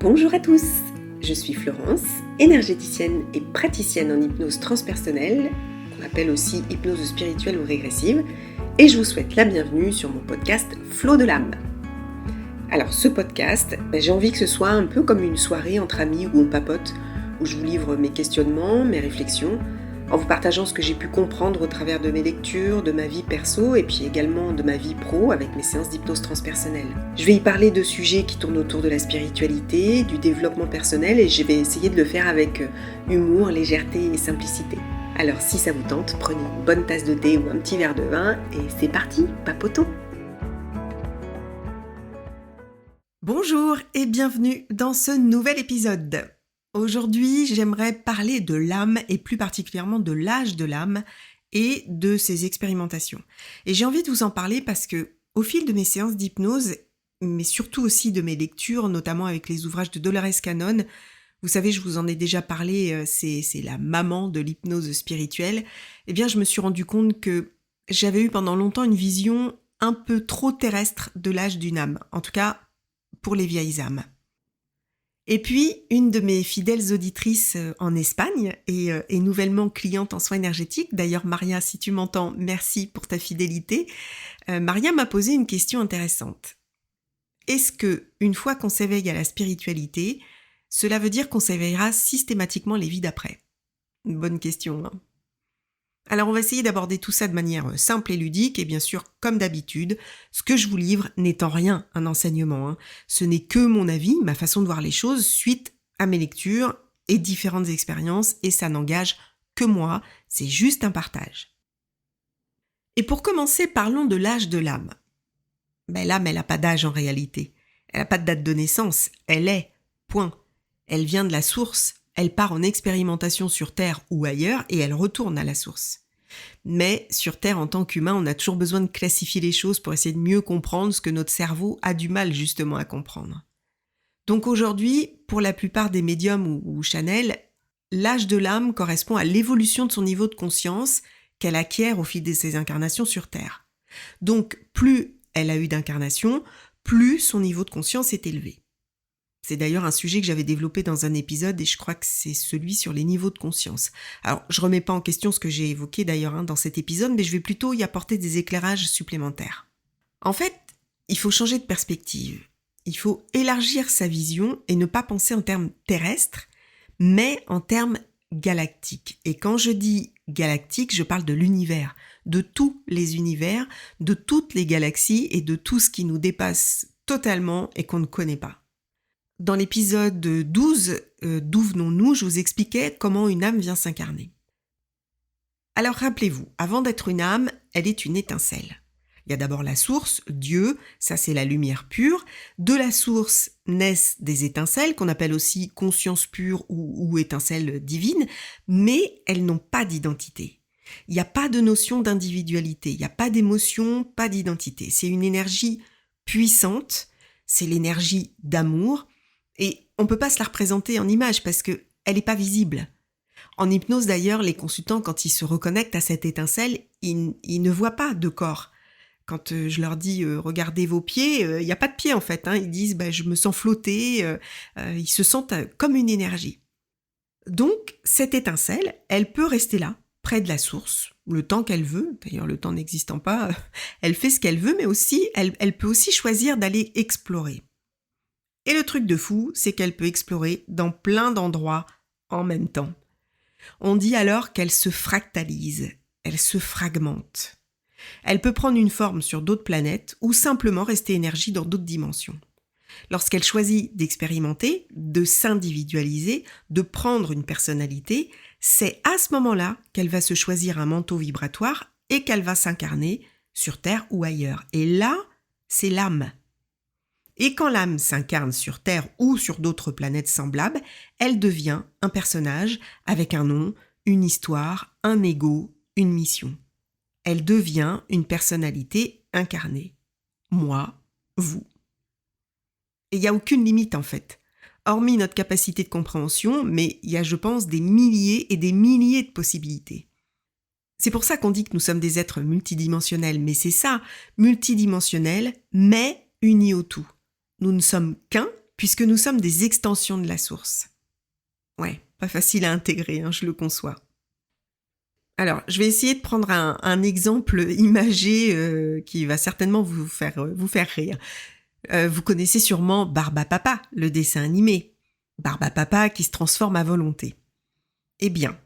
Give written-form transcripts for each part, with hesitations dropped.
Bonjour à tous, je suis Florence, énergéticienne et praticienne en hypnose transpersonnelle, qu'on appelle aussi hypnose spirituelle ou régressive, et je vous souhaite la bienvenue sur mon podcast Flow de l'âme. Alors ce podcast, j'ai envie que ce soit un peu comme une soirée entre amis où on papote, où je vous livre mes questionnements, mes réflexions, en vous partageant ce que j'ai pu comprendre au travers de mes lectures, de ma vie perso et puis également de ma vie pro avec mes séances d'hypnose transpersonnelle. Je vais y parler de sujets qui tournent autour de la spiritualité, du développement personnel et je vais essayer de le faire avec humour, légèreté et simplicité. Alors si ça vous tente, prenez une bonne tasse de thé ou un petit verre de vin et c'est parti, papotons! Bonjour et bienvenue dans ce nouvel épisode. Aujourd'hui, j'aimerais parler de l'âme et plus particulièrement de l'âge de l'âme et de ses expérimentations. Et j'ai envie de vous en parler parce que au fil de mes séances d'hypnose, mais surtout aussi de mes lectures, notamment avec les ouvrages de Dolores Cannon, vous savez, je vous en ai déjà parlé, c'est la maman de l'hypnose spirituelle, eh bien je me suis rendu compte que j'avais eu pendant longtemps une vision un peu trop terrestre de l'âge d'une âme, en tout cas pour les vieilles âmes. Et puis, une de mes fidèles auditrices en Espagne et nouvellement cliente en soins énergétiques, d'ailleurs Maria, si tu m'entends, merci pour ta fidélité, Maria m'a posé une question intéressante. Est-ce que, une fois qu'on s'éveille à la spiritualité, cela veut dire qu'on s'éveillera systématiquement les vies d'après ? Une bonne question, hein ? Alors on va essayer d'aborder tout ça de manière simple et ludique et bien sûr, comme d'habitude, ce que je vous livre n'est en rien un enseignement. Ce n'est que mon avis, ma façon de voir les choses suite à mes lectures et différentes expériences et ça n'engage que moi, c'est juste un partage. Et pour commencer, parlons de l'âge de l'âme. L'âme, elle n'a pas d'âge en réalité. Elle n'a pas de date de naissance, elle est, point. Elle vient de la source. Elle part en expérimentation sur Terre ou ailleurs et elle retourne à la source. Mais sur Terre, en tant qu'humain, on a toujours besoin de classifier les choses pour essayer de mieux comprendre ce que notre cerveau a du mal justement à comprendre. Donc aujourd'hui, pour la plupart des médiums ou channels, l'âge de l'âme correspond à l'évolution de son niveau de conscience qu'elle acquiert au fil de ses incarnations sur Terre. Donc plus elle a eu d'incarnations, plus son niveau de conscience est élevé. C'est d'ailleurs un sujet que j'avais développé dans un épisode et je crois que c'est celui sur les niveaux de conscience. Alors, je remets pas en question ce que j'ai évoqué d'ailleurs dans cet épisode, mais je vais plutôt y apporter des éclairages supplémentaires. En fait, il faut changer de perspective. Il faut élargir sa vision et ne pas penser en termes terrestres, mais en termes galactiques. Et quand je dis galactique, je parle de l'univers, de tous les univers, de toutes les galaxies et de tout ce qui nous dépasse totalement et qu'on ne connaît pas. Dans l'épisode 12, D'où venons-nous, je vous expliquais comment une âme vient s'incarner. Alors rappelez-vous, avant d'être une âme, elle est une étincelle. Il y a d'abord la source, Dieu, ça c'est la lumière pure. De la source naissent des étincelles, qu'on appelle aussi conscience pure ou étincelles divines, mais elles n'ont pas d'identité. Il n'y a pas de notion d'individualité, il n'y a pas d'émotion, pas d'identité. C'est une énergie puissante, c'est l'énergie d'amour, et on ne peut pas se la représenter en image parce qu'elle n'est pas visible. En hypnose d'ailleurs, les consultants, quand ils se reconnectent à cette étincelle, ils ne voient pas de corps. Quand je leur dis « regardez vos pieds », il n'y a pas de pieds en fait. Ils disent « je me sens flotter », ils se sentent comme une énergie. Donc cette étincelle, elle peut rester là, près de la source, le temps qu'elle veut. D'ailleurs le temps n'existant pas, elle fait ce qu'elle veut, mais aussi elle peut aussi choisir d'aller explorer. Et le truc de fou, c'est qu'elle peut explorer dans plein d'endroits en même temps. On dit alors qu'elle se fractalise, elle se fragmente. Elle peut prendre une forme sur d'autres planètes ou simplement rester énergie dans d'autres dimensions. Lorsqu'elle choisit d'expérimenter, de s'individualiser, de prendre une personnalité, c'est à ce moment-là qu'elle va se choisir un manteau vibratoire et qu'elle va s'incarner sur Terre ou ailleurs. Et là, c'est l'âme. Et quand l'âme s'incarne sur Terre ou sur d'autres planètes semblables, elle devient un personnage avec un nom, une histoire, un ego, une mission. Elle devient une personnalité incarnée. Moi, vous. Et il n'y a aucune limite en fait. Hormis notre capacité de compréhension, mais il y a, je pense, des milliers et des milliers de possibilités. C'est pour ça qu'on dit que nous sommes des êtres multidimensionnels, mais c'est ça, multidimensionnels, mais unis au tout. Nous ne sommes qu'un, puisque nous sommes des extensions de la source. Ouais, pas facile à intégrer, je le conçois. Alors, je vais essayer de prendre un exemple imagé qui va certainement vous faire rire. Vous connaissez sûrement Barbapapa, le dessin animé. Barbapapa qui se transforme à volonté. Eh bien,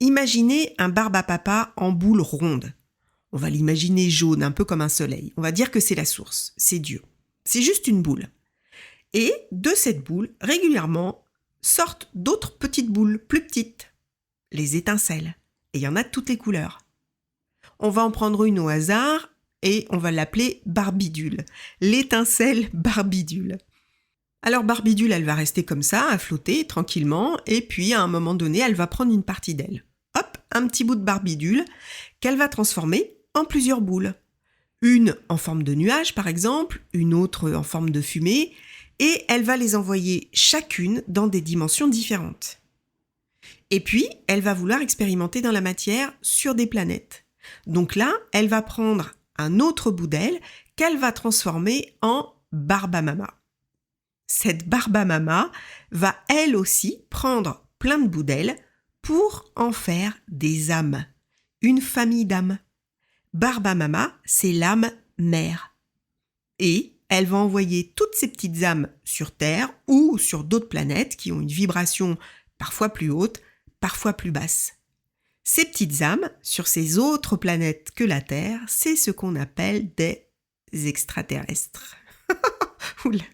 imaginez un Barbapapa en boule ronde. On va l'imaginer jaune, un peu comme un soleil. On va dire que c'est la source, c'est Dieu. C'est juste une boule. Et de cette boule, régulièrement, sortent d'autres petites boules plus petites, les étincelles. Et il y en a de toutes les couleurs. On va en prendre une au hasard et on va l'appeler Barbidule. L'étincelle Barbidule. Alors Barbidule, elle va rester comme ça, à flotter tranquillement, et puis à un moment donné, elle va prendre une partie d'elle. Hop, un petit bout de Barbidule qu'elle va transformer en plusieurs boules. Une en forme de nuage par exemple, une autre en forme de fumée, et elle va les envoyer chacune dans des dimensions différentes. Et puis, elle va vouloir expérimenter dans la matière sur des planètes. Donc là, elle va prendre un autre bout d'elle qu'elle va transformer en Barbamama. Cette Barbamama va elle aussi prendre plein de bouts d'elle pour en faire des âmes, une famille d'âmes. Barbamama, c'est l'âme mère. Et elle va envoyer toutes ces petites âmes sur Terre ou sur d'autres planètes qui ont une vibration parfois plus haute, parfois plus basse. Ces petites âmes, sur ces autres planètes que la Terre, c'est ce qu'on appelle des extraterrestres. Oula,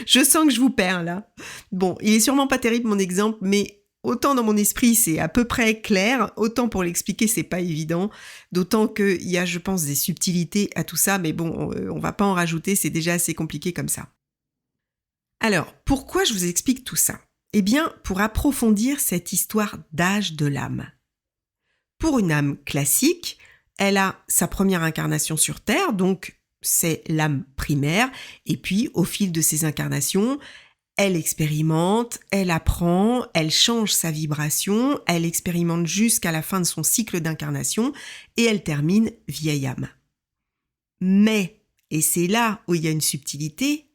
je sens que je vous perds là. Bon, il est sûrement pas terrible mon exemple, mais autant dans mon esprit c'est à peu près clair, autant pour l'expliquer c'est pas évident, d'autant qu'il y a, je pense, des subtilités à tout ça, mais bon, on va pas en rajouter, c'est déjà assez compliqué comme ça. Alors, pourquoi je vous explique tout ça ? Eh bien, pour approfondir cette histoire d'âge de l'âme. Pour une âme classique, elle a sa première incarnation sur Terre, donc c'est l'âme primaire, et puis au fil de ses incarnations, elle expérimente, elle apprend, elle change sa vibration, elle expérimente jusqu'à la fin de son cycle d'incarnation, et elle termine vieille âme. Mais, et c'est là où il y a une subtilité,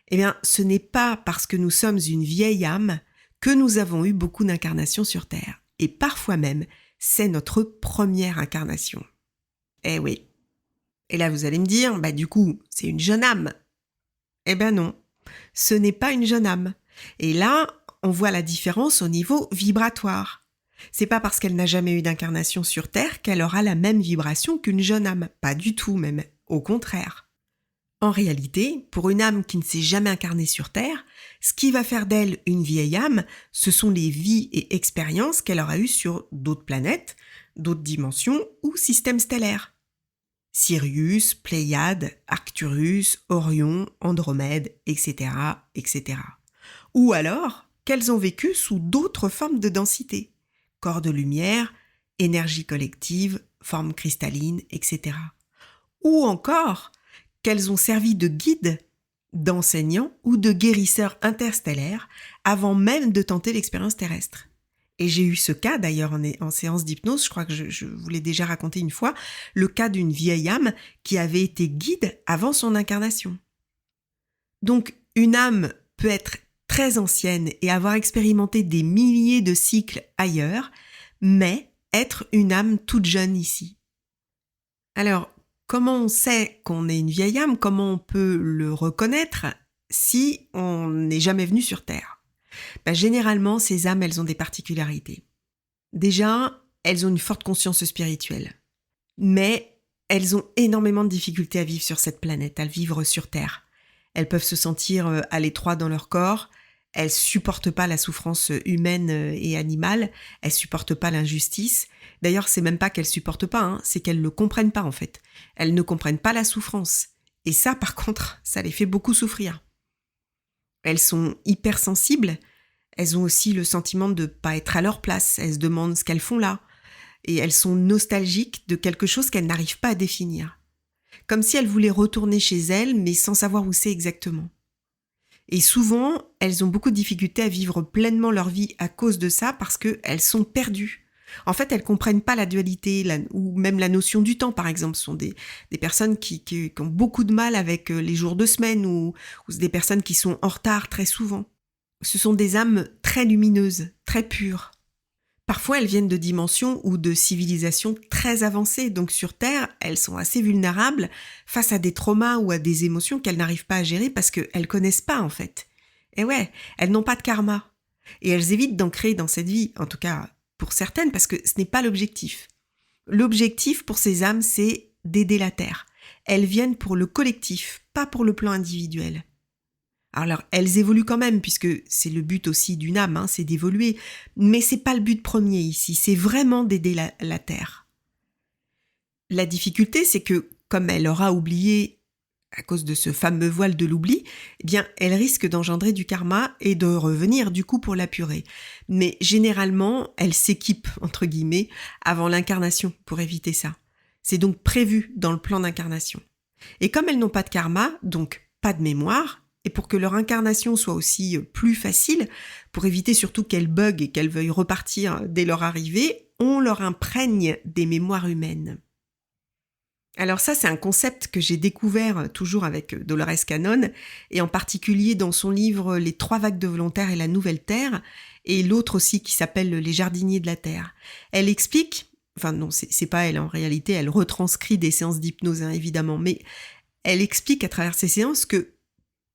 eh bien, ce n'est pas parce que nous sommes une vieille âme que nous avons eu beaucoup d'incarnations sur Terre. Et parfois même, c'est notre première incarnation. Eh oui. Et là, vous allez me dire, du coup, c'est une jeune âme. Eh ben non, ce n'est pas une jeune âme. Et là, on voit la différence au niveau vibratoire. C'est pas parce qu'elle n'a jamais eu d'incarnation sur Terre qu'elle aura la même vibration qu'une jeune âme. Pas du tout même, au contraire. En réalité, pour une âme qui ne s'est jamais incarnée sur Terre, ce qui va faire d'elle une vieille âme, ce sont les vies et expériences qu'elle aura eues sur d'autres planètes, d'autres dimensions ou systèmes stellaires. Sirius, Pléiades, Arcturus, Orion, Andromède, etc., etc. Ou alors qu'elles ont vécu sous d'autres formes de densité, corps de lumière, énergie collective, forme cristalline, etc. Ou encore qu'elles ont servi de guides, d'enseignants ou de guérisseurs interstellaires avant même de tenter l'expérience terrestre. Et j'ai eu ce cas d'ailleurs en séance d'hypnose, je crois que je vous l'ai déjà raconté une fois, le cas d'une vieille âme qui avait été guide avant son incarnation. Donc une âme peut être très ancienne et avoir expérimenté des milliers de cycles ailleurs, mais être une âme toute jeune ici. Alors, comment on sait qu'on est une vieille âme ? Comment on peut le reconnaître si on n'est jamais venu sur Terre ? Généralement, ces âmes, elles ont des particularités. Déjà, elles ont une forte conscience spirituelle. Mais elles ont énormément de difficultés à vivre sur cette planète, à vivre sur Terre. Elles peuvent se sentir à l'étroit dans leur corps. Elles supportent pas la souffrance humaine et animale. Elles supportent pas l'injustice. D'ailleurs, c'est même pas qu'elles supportent pas, c'est qu'elles le comprennent pas en fait. Elles ne comprennent pas la souffrance. Et ça, par contre, ça les fait beaucoup souffrir. Elles sont hypersensibles. Elles ont aussi le sentiment de ne pas être à leur place. Elles se demandent ce qu'elles font là. Et elles sont nostalgiques de quelque chose qu'elles n'arrivent pas à définir. Comme si elles voulaient retourner chez elles, mais sans savoir où c'est exactement. Et souvent, elles ont beaucoup de difficultés à vivre pleinement leur vie à cause de ça parce qu'elles sont perdues. En fait, elles comprennent pas la dualité ou même la notion du temps, par exemple. Ce sont des personnes qui ont beaucoup de mal avec les jours de semaine ou des personnes qui sont en retard très souvent. Ce sont des âmes très lumineuses, très pures. Parfois, elles viennent de dimensions ou de civilisations très avancées. Donc sur Terre, elles sont assez vulnérables face à des traumas ou à des émotions qu'elles n'arrivent pas à gérer parce qu'elles connaissent pas en fait. Et ouais, elles n'ont pas de karma. Et elles évitent d'en créer dans cette vie, en tout cas pour certaines, parce que ce n'est pas l'objectif. L'objectif pour ces âmes, c'est d'aider la Terre. Elles viennent pour le collectif, pas pour le plan individuel. Alors, elles évoluent quand même, puisque c'est le but aussi d'une âme, c'est d'évoluer. Mais c'est pas le but premier ici, c'est vraiment d'aider la Terre. La difficulté, c'est que, comme elle aura oublié à cause de ce fameux voile de l'oubli, eh bien, elle risque d'engendrer du karma et de revenir du coup pour l'apurer. Mais généralement, elle s'équipe, entre guillemets, avant l'incarnation pour éviter ça. C'est donc prévu dans le plan d'incarnation. Et comme elles n'ont pas de karma, donc pas de mémoire, et pour que leur incarnation soit aussi plus facile, pour éviter surtout qu'elles buguent et qu'elles veuillent repartir dès leur arrivée, on leur imprègne des mémoires humaines. Alors ça, c'est un concept que j'ai découvert toujours avec Dolores Cannon, et en particulier dans son livre « Les 3 vagues de volontaires et la nouvelle Terre », et l'autre aussi qui s'appelle « Les jardiniers de la Terre ». Elle explique, enfin non, c'est pas elle en réalité, elle retranscrit des séances d'hypnose évidemment, mais elle explique à travers ces séances que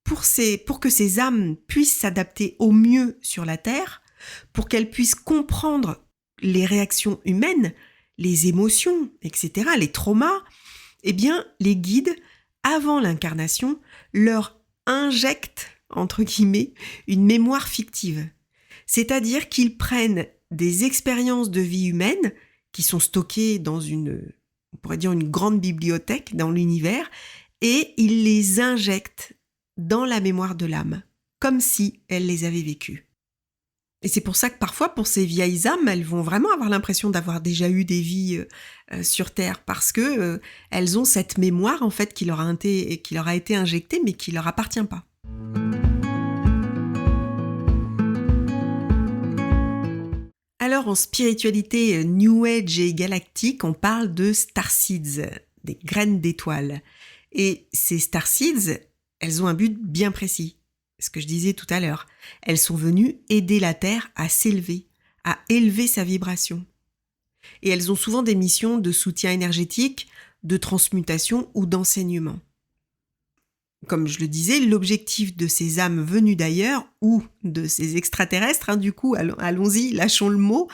pour que ces âmes puissent s'adapter au mieux sur la Terre, pour qu'elles puissent comprendre les réactions humaines, les émotions, etc., les traumas, eh bien, les guides, avant l'incarnation, leur injectent, entre guillemets, une mémoire fictive. C'est-à-dire qu'ils prennent des expériences de vie humaine qui sont stockées dans on pourrait dire une grande bibliothèque dans l'univers, et ils les injectent dans la mémoire de l'âme, comme si elle les avait vécues. Et c'est pour ça que parfois, pour ces vieilles âmes, elles vont vraiment avoir l'impression d'avoir déjà eu des vies sur Terre, parce que elles ont cette mémoire en fait qui leur a été injectée, mais qui leur appartient pas. Alors en spiritualité New Age et galactique, on parle de starseeds, des graines d'étoiles. Et ces starseeds, elles ont un but bien précis. Ce que je disais tout à l'heure, elles sont venues aider la Terre à s'élever, à élever sa vibration. Et elles ont souvent des missions de soutien énergétique, de transmutation ou d'enseignement. Comme je le disais, l'objectif de ces âmes venues d'ailleurs, ou de ces extraterrestres, du coup, allons-y, lâchons le mot,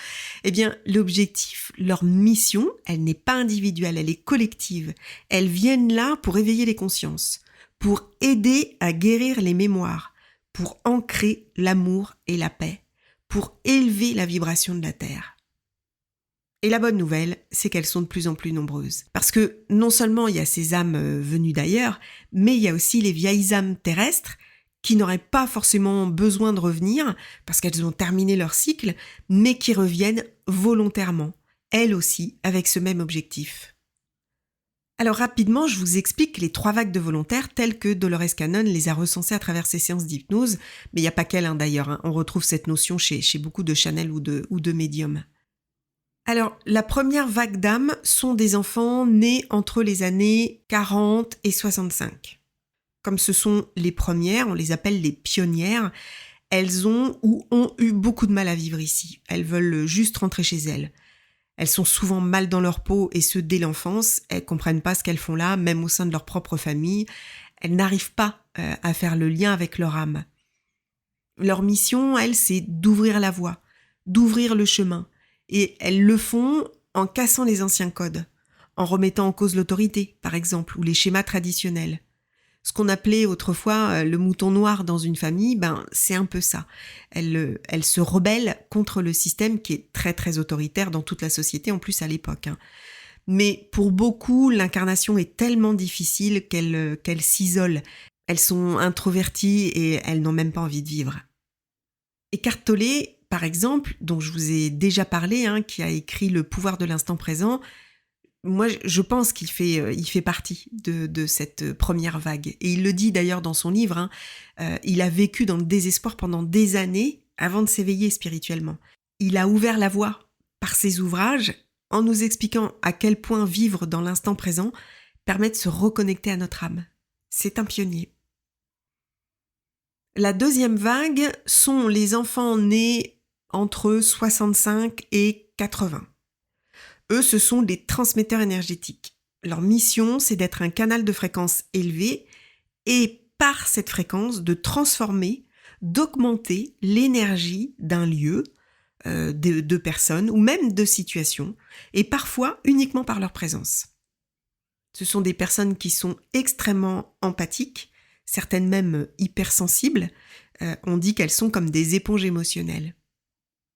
eh bien, l'objectif, leur mission, elle n'est pas individuelle, elle est collective. Elles viennent là pour éveiller les consciences, pour aider à guérir les mémoires, pour ancrer l'amour et la paix, pour élever la vibration de la Terre. Et la bonne nouvelle, c'est qu'elles sont de plus en plus nombreuses. Parce que non seulement il y a ces âmes venues d'ailleurs, mais il y a aussi les vieilles âmes terrestres qui n'auraient pas forcément besoin de revenir parce qu'elles ont terminé leur cycle, mais qui reviennent volontairement, elles aussi, avec ce même objectif. Alors rapidement, je vous explique les 3 vagues de volontaires telles que Dolores Cannon les a recensées à travers ses séances d'hypnose, mais il n'y a pas qu'elle d'ailleurs, on retrouve cette notion chez beaucoup de channels ou de médiums. Alors, la première vague d'âmes sont des enfants nés entre les années 40 et 65. Comme ce sont les premières, on les appelle les pionnières, elles ont ou ont eu beaucoup de mal à vivre ici. Elles veulent juste rentrer chez elles. Elles sont souvent mal dans leur peau et ce dès l'enfance. Elles comprennent pas ce qu'elles font là, même au sein de leur propre famille. Elles n'arrivent pas à faire le lien avec leur âme. Leur mission, elles, c'est d'ouvrir la voie, d'ouvrir le chemin. Et elles le font en cassant les anciens codes, en remettant en cause l'autorité, par exemple, ou les schémas traditionnels. Ce qu'on appelait autrefois le mouton noir dans une famille, c'est un peu ça. Elles se rebellent contre le système qui est très très autoritaire dans toute la société, en plus à l'époque. Mais pour beaucoup, l'incarnation est tellement difficile qu'elles s'isolent. Elles sont introverties et elles n'ont même pas envie de vivre. Eckhart Tolle, par exemple, dont je vous ai déjà parlé, qui a écrit Le pouvoir de l'instant présent, moi je pense qu'il fait partie de cette première vague. Et il le dit d'ailleurs dans son livre, il a vécu dans le désespoir pendant des années avant de s'éveiller spirituellement. Il a ouvert la voie par ses ouvrages en nous expliquant à quel point vivre dans l'instant présent permet de se reconnecter à notre âme. C'est un pionnier. La deuxième vague sont les enfants nés entre 65 et 80. Eux, ce sont des transmetteurs énergétiques. Leur mission, c'est d'être un canal de fréquence élevée et par cette fréquence, de transformer, d'augmenter l'énergie d'un lieu, de personnes ou même de situations, et parfois uniquement par leur présence. Ce sont des personnes qui sont extrêmement empathiques, certaines même hypersensibles. On dit qu'elles sont comme des éponges émotionnelles.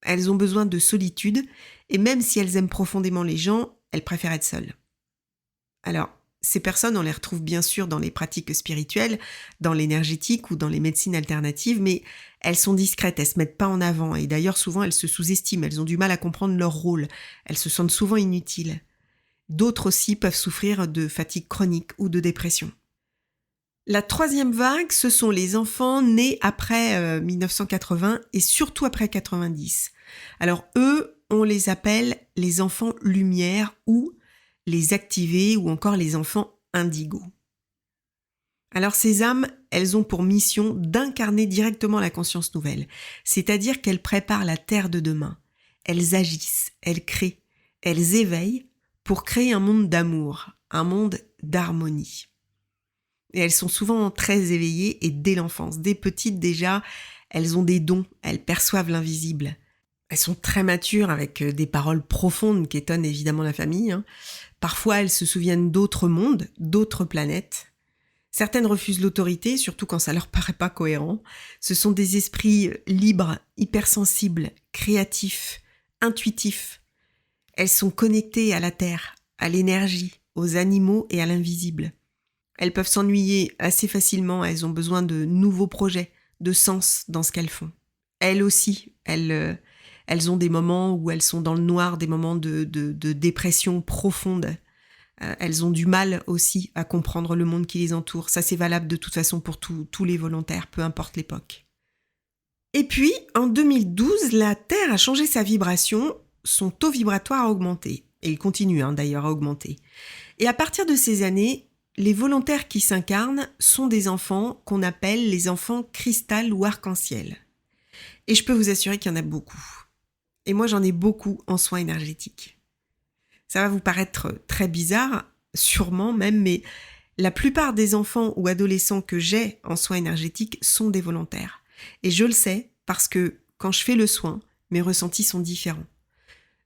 Elles ont besoin de solitude, et même si elles aiment profondément les gens, elles préfèrent être seules. Alors, ces personnes, on les retrouve bien sûr dans les pratiques spirituelles, dans l'énergétique ou dans les médecines alternatives, mais elles sont discrètes, elles se mettent pas en avant, et d'ailleurs souvent elles se sous-estiment, elles ont du mal à comprendre leur rôle, elles se sentent souvent inutiles. D'autres aussi peuvent souffrir de fatigue chronique ou de dépression. La troisième vague, ce sont les enfants nés après 1980 et surtout après 90. Alors eux, on les appelle les enfants lumière ou les activés ou encore les enfants indigo. Alors ces âmes, elles ont pour mission d'incarner directement la conscience nouvelle, c'est-à-dire qu'elles préparent la terre de demain. Elles agissent, elles créent, elles éveillent pour créer un monde d'amour, un monde d'harmonie. Et elles sont souvent très éveillées et dès l'enfance, dès petites déjà, elles ont des dons, elles perçoivent l'invisible. Elles sont très matures avec des paroles profondes qui étonnent évidemment la famille. Parfois, elles se souviennent d'autres mondes, d'autres planètes. Certaines refusent l'autorité, surtout quand ça leur paraît pas cohérent. Ce sont des esprits libres, hypersensibles, créatifs, intuitifs. Elles sont connectées à la terre, à l'énergie, aux animaux et à l'invisible. Elles peuvent s'ennuyer assez facilement, elles ont besoin de nouveaux projets, de sens dans ce qu'elles font. Elles aussi, elles ont des moments où elles sont dans le noir, des moments de dépression profonde. Elles ont du mal aussi à comprendre le monde qui les entoure. Ça, c'est valable de toute façon pour tous les volontaires, peu importe l'époque. Et puis, en 2012, la Terre a changé sa vibration, son taux vibratoire a augmenté. Et il continue d'ailleurs à augmenter. Et à partir de ces années, les volontaires qui s'incarnent sont des enfants qu'on appelle les enfants cristal ou arc-en-ciel. Et je peux vous assurer qu'il y en a beaucoup. Et moi, j'en ai beaucoup en soins énergétiques. Ça va vous paraître très bizarre, sûrement même, mais la plupart des enfants ou adolescents que j'ai en soins énergétiques sont des volontaires. Et je le sais parce que quand je fais le soin, mes ressentis sont différents.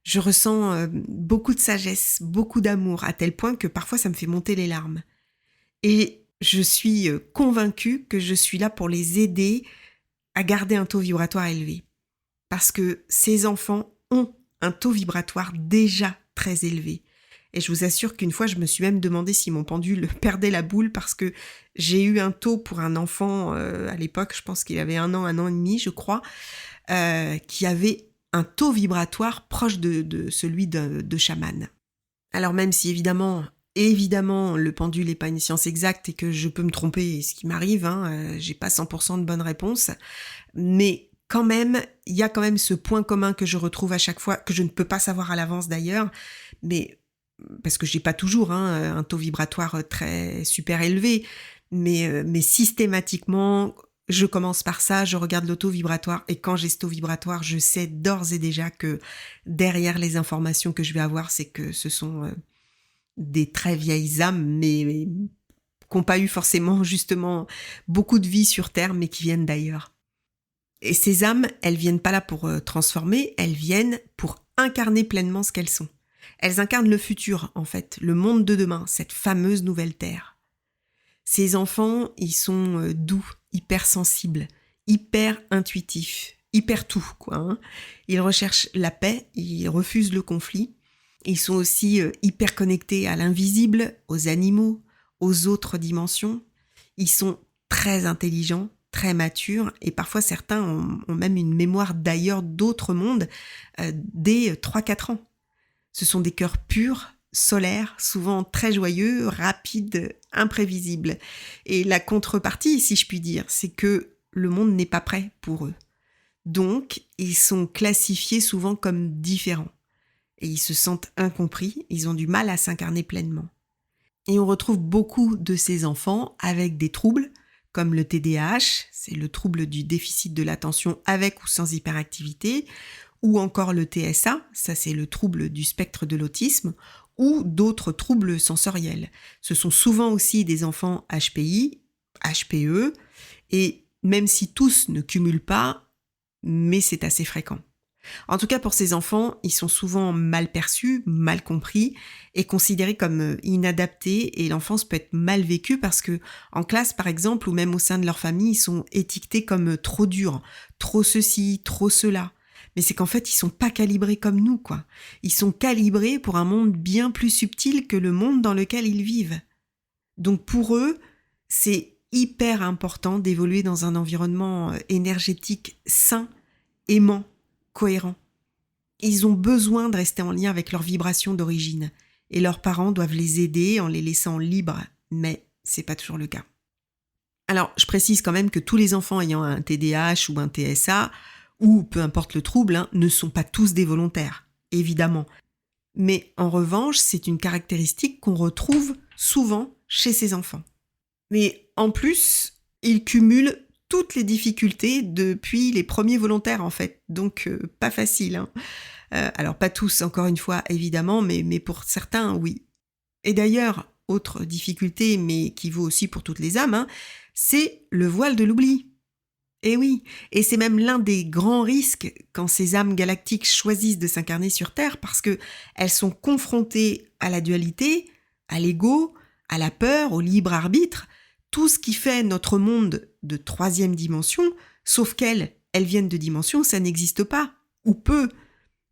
Je ressens beaucoup de sagesse, beaucoup d'amour, à tel point que parfois ça me fait monter les larmes. Et je suis convaincue que je suis là pour les aider à garder un taux vibratoire élevé. Parce que ces enfants ont un taux vibratoire déjà très élevé. Et je vous assure qu'une fois, je me suis même demandé si mon pendule perdait la boule parce que j'ai eu un taux pour un enfant à l'époque, je pense qu'il avait 1 an et demi, je crois, qui avait un taux vibratoire proche de celui de chaman. Alors même si évidemment, le pendule n'est pas une science exacte et que je peux me tromper, ce qui m'arrive, j'ai pas 100% de bonnes réponses, mais quand même, il y a quand même ce point commun que je retrouve à chaque fois, que je ne peux pas savoir à l'avance d'ailleurs, mais parce que j'ai pas toujours un taux vibratoire très super élevé, mais systématiquement, je commence par ça, je regarde le taux vibratoire, et quand j'ai ce taux vibratoire, je sais d'ores et déjà que derrière les informations que je vais avoir, c'est que ce sont des très vieilles âmes, mais qui n'ont pas eu forcément justement beaucoup de vie sur Terre, mais qui viennent d'ailleurs. Et ces âmes, elles viennent pas là pour transformer, elles viennent pour incarner pleinement ce qu'elles sont. Elles incarnent le futur, en fait, le monde de demain, cette fameuse nouvelle Terre. Ces enfants, ils sont doux, hypersensibles, hyper intuitifs, hyper tout, quoi. Ils recherchent la paix, ils refusent le conflit. Ils sont aussi hyper connectés à l'invisible, aux animaux, aux autres dimensions. Ils sont très intelligents, très matures, et parfois certains ont même une mémoire d'ailleurs d'autres mondes dès 3-4 ans. Ce sont des cœurs purs, solaires, souvent très joyeux, rapides, imprévisibles. Et la contrepartie, si je puis dire, c'est que le monde n'est pas prêt pour eux. Donc, ils sont classifiés souvent comme différents. et ils se sentent incompris, ils ont du mal à s'incarner pleinement. Et on retrouve beaucoup de ces enfants avec des troubles, comme le TDAH, c'est le trouble du déficit de l'attention avec ou sans hyperactivité, ou encore le TSA, ça c'est le trouble du spectre de l'autisme, ou d'autres troubles sensoriels. Ce sont souvent aussi des enfants HPI, HPE, et même si tous ne cumulent pas, mais c'est assez fréquent. En tout cas, pour ces enfants, ils sont souvent mal perçus, mal compris et considérés comme inadaptés, et l'enfance peut être mal vécue parce que en classe, par exemple, ou même au sein de leur famille, ils sont étiquetés comme trop durs, trop ceci, trop cela. Mais c'est qu'en fait, ils sont pas calibrés comme nous, quoi. Ils sont calibrés pour un monde bien plus subtil que le monde dans lequel ils vivent. Donc pour eux, c'est hyper important d'évoluer dans un environnement énergétique sain, aimant, cohérent. Ils ont besoin de rester en lien avec leurs vibrations d'origine et leurs parents doivent les aider en les laissant libres, mais c'est pas toujours le cas. Alors, je précise quand même que tous les enfants ayant un TDAH ou un TSA, ou peu importe le trouble, ne sont pas tous des volontaires, évidemment. Mais en revanche, c'est une caractéristique qu'on retrouve souvent chez ces enfants. Mais en plus, ils cumulent toutes les difficultés depuis les premiers volontaires en fait, donc pas facile. Alors pas tous, encore une fois, évidemment, mais pour certains, oui. Et d'ailleurs, autre difficulté, mais qui vaut aussi pour toutes les âmes, c'est le voile de l'oubli. Et oui, et c'est même l'un des grands risques quand ces âmes galactiques choisissent de s'incarner sur Terre parce que elles sont confrontées à la dualité, à l'ego, à la peur, au libre arbitre, tout ce qui fait notre monde de 3e dimension, sauf qu'elles viennent de dimensions, ça n'existe pas, ou peu.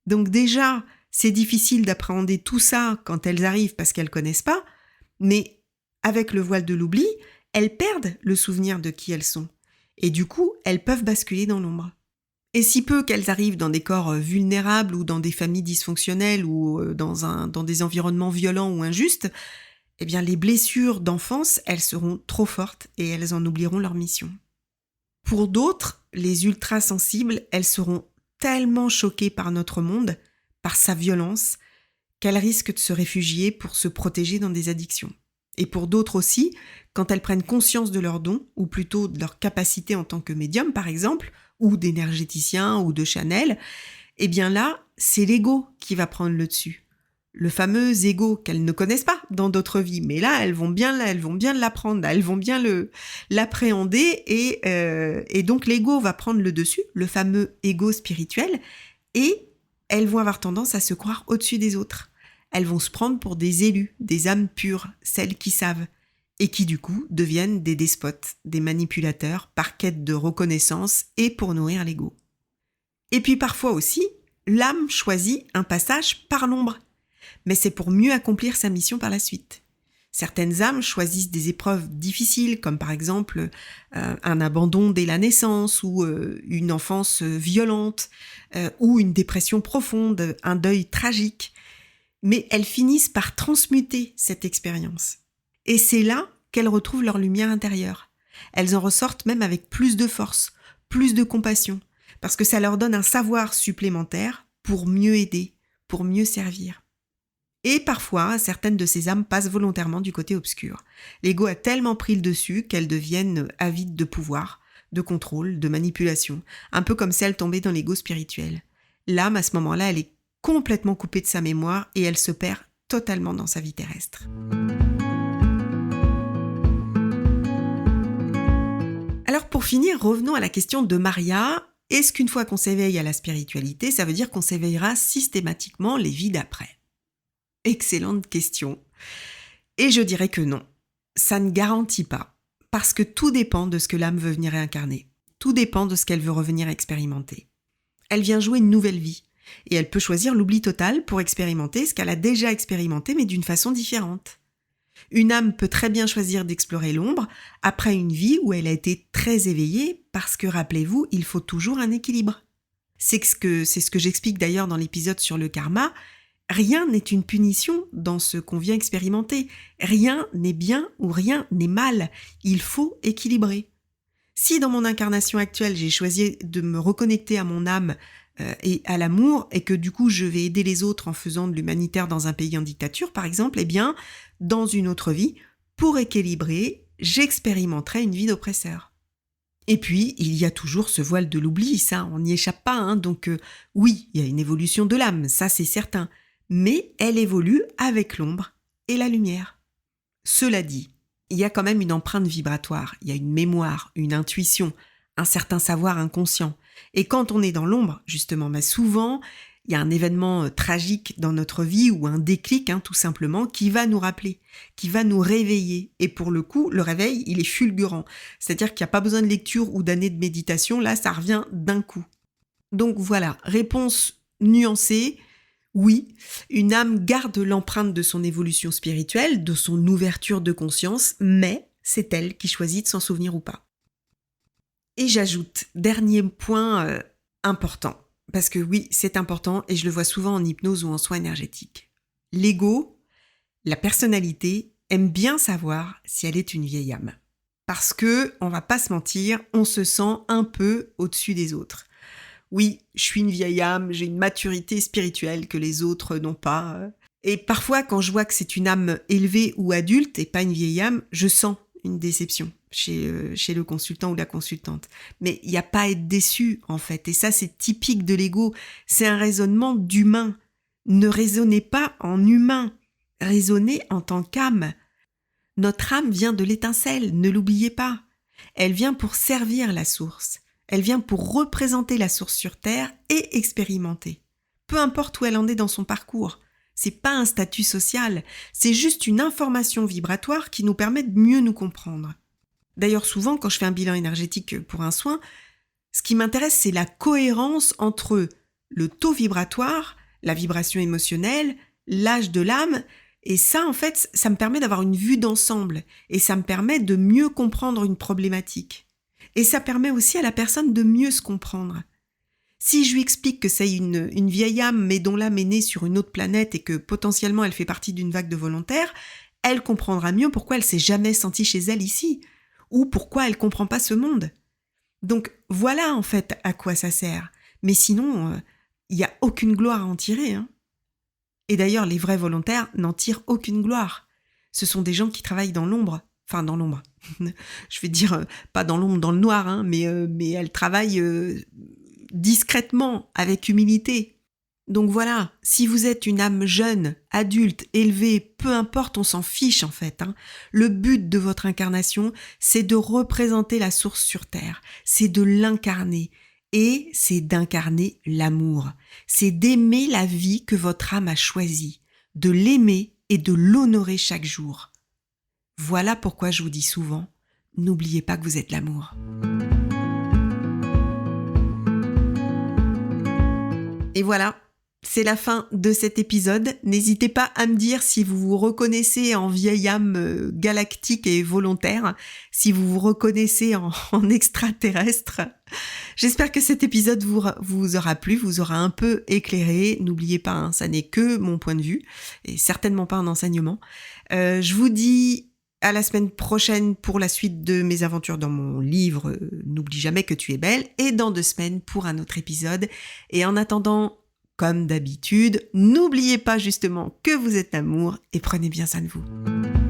Donc déjà, c'est difficile d'appréhender tout ça quand elles arrivent parce qu'elles connaissent pas, mais avec le voile de l'oubli, elles perdent le souvenir de qui elles sont. Et du coup, elles peuvent basculer dans l'ombre. Et si peu qu'elles arrivent dans des corps vulnérables ou dans des familles dysfonctionnelles ou dans des environnements violents ou injustes, eh bien les blessures d'enfance, elles seront trop fortes et elles en oublieront leur mission. Pour d'autres, les ultra-sensibles, elles seront tellement choquées par notre monde, par sa violence, qu'elles risquent de se réfugier pour se protéger dans des addictions. Et pour d'autres aussi, quand elles prennent conscience de leurs dons, ou plutôt de leur capacité en tant que médium par exemple, ou d'énergéticien ou de channel, eh bien là, c'est l'ego qui va prendre le dessus. Le fameux ego qu'elles ne connaissent pas dans d'autres vies, mais là, elles vont bien l'apprendre, elles vont bien l'appréhender et donc l'ego va prendre le dessus, le fameux ego spirituel, et elles vont avoir tendance à se croire au-dessus des autres. Elles vont se prendre pour des élus, des âmes pures, celles qui savent, et qui du coup deviennent des despotes, des manipulateurs par quête de reconnaissance et pour nourrir l'ego. Et puis parfois aussi, l'âme choisit un passage par l'ombre, mais c'est pour mieux accomplir sa mission par la suite. Certaines âmes choisissent des épreuves difficiles, comme par exemple un abandon dès la naissance, ou une enfance violente, ou une dépression profonde, un deuil tragique. Mais elles finissent par transmuter cette expérience. Et c'est là qu'elles retrouvent leur lumière intérieure. Elles en ressortent même avec plus de force, plus de compassion, parce que ça leur donne un savoir supplémentaire pour mieux aider, pour mieux servir. Et parfois, certaines de ces âmes passent volontairement du côté obscur. L'ego a tellement pris le dessus qu'elles deviennent avides de pouvoir, de contrôle, de manipulation, un peu comme celles tombées dans l'ego spirituel. L'âme, à ce moment-là, elle est complètement coupée de sa mémoire et elle se perd totalement dans sa vie terrestre. Alors pour finir, revenons à la question de Maria. Est-ce qu'une fois qu'on s'éveille à la spiritualité, ça veut dire qu'on s'éveillera systématiquement les vies d'après ? Excellente question. Et je dirais que non. Ça ne garantit pas. Parce que tout dépend de ce que l'âme veut venir réincarner. Tout dépend de ce qu'elle veut revenir expérimenter. Elle vient jouer une nouvelle vie. Et elle peut choisir l'oubli total pour expérimenter ce qu'elle a déjà expérimenté, mais d'une façon différente. Une âme peut très bien choisir d'explorer l'ombre après une vie où elle a été très éveillée, parce que, rappelez-vous, il faut toujours un équilibre. C'est ce que j'explique d'ailleurs dans l'épisode sur le karma. Rien n'est une punition dans ce qu'on vient expérimenter. Rien n'est bien ou rien n'est mal. Il faut équilibrer. Si dans mon incarnation actuelle, j'ai choisi de me reconnecter à mon âme et à l'amour, et que du coup je vais aider les autres en faisant de l'humanitaire dans un pays en dictature, par exemple, eh bien, dans une autre vie, pour équilibrer, j'expérimenterai une vie d'oppresseur. Et puis, il y a toujours ce voile de l'oubli, ça, on n'y échappe pas, hein, donc oui, il y a une évolution de l'âme, ça c'est certain, mais elle évolue avec l'ombre et la lumière. Cela dit, il y a quand même une empreinte vibratoire, il y a une mémoire, une intuition, un certain savoir inconscient. Et quand on est dans l'ombre, justement, souvent, il y a un événement tragique dans notre vie ou un déclic, tout simplement, qui va nous rappeler, qui va nous réveiller. Et pour le coup, le réveil, il est fulgurant. C'est-à-dire qu'il n'y a pas besoin de lecture ou d'années de méditation, là, ça revient d'un coup. Donc voilà, réponse nuancée. Oui, une âme garde l'empreinte de son évolution spirituelle, de son ouverture de conscience, mais c'est elle qui choisit de s'en souvenir ou pas. Et j'ajoute, dernier point important, parce que oui, c'est important et je le vois souvent en hypnose ou en soins énergétiques. L'ego, la personnalité, aime bien savoir si elle est une vieille âme. Parce que, on va pas se mentir, on se sent un peu au-dessus des autres. Oui, je suis une vieille âme, j'ai une maturité spirituelle que les autres n'ont pas. Et parfois, quand je vois que c'est une âme élevée ou adulte et pas une vieille âme, je sens une déception chez le consultant ou la consultante. Mais il n'y a pas à être déçu, en fait. Et ça, c'est typique de l'ego. C'est un raisonnement d'humain. Ne raisonnez pas en humain. Raisonnez en tant qu'âme. Notre âme vient de l'étincelle, ne l'oubliez pas. Elle vient pour servir la source. Elle vient pour représenter la source sur Terre et expérimenter. Peu importe où elle en est dans son parcours. C'est pas un statut social, c'est juste une information vibratoire qui nous permet de mieux nous comprendre. D'ailleurs, souvent, quand je fais un bilan énergétique pour un soin, ce qui m'intéresse, c'est la cohérence entre le taux vibratoire, la vibration émotionnelle, l'âge de l'âme, et ça, en fait, ça me permet d'avoir une vue d'ensemble, et ça me permet de mieux comprendre une problématique. Et ça permet aussi à la personne de mieux se comprendre. Si je lui explique que c'est une vieille âme, mais dont l'âme est née sur une autre planète et que potentiellement elle fait partie d'une vague de volontaires, elle comprendra mieux pourquoi elle s'est jamais sentie chez elle ici, ou pourquoi elle comprend pas ce monde. Donc voilà en fait à quoi ça sert. Mais sinon, il n'y a aucune gloire à en tirer. Et d'ailleurs, les vrais volontaires n'en tirent aucune gloire. Ce sont des gens qui travaillent dans l'ombre. Enfin, dans l'ombre. Je vais dire, pas dans l'ombre, dans le noir, mais elles travaillent discrètement, avec humilité. Donc voilà, si vous êtes une âme jeune, adulte, élevée, peu importe, on s'en fiche en fait. Le but de votre incarnation, c'est de représenter la source sur Terre, c'est de l'incarner. Et c'est d'incarner l'amour. C'est d'aimer la vie que votre âme a choisie, de l'aimer et de l'honorer chaque jour. Voilà pourquoi je vous dis souvent, n'oubliez pas que vous êtes l'amour. Et voilà, c'est la fin de cet épisode. N'hésitez pas à me dire si vous vous reconnaissez en vieille âme galactique et volontaire, si vous vous reconnaissez en extraterrestre. J'espère que cet épisode vous aura plu, vous aura un peu éclairé. N'oubliez pas, ça n'est que mon point de vue et certainement pas un enseignement. Je vous dis à la semaine prochaine pour la suite de mes aventures dans mon livre « N'oublie jamais que tu es belle » et dans 2 semaines pour un autre épisode. Et en attendant, comme d'habitude, n'oubliez pas justement que vous êtes l'amour et prenez bien soin de vous.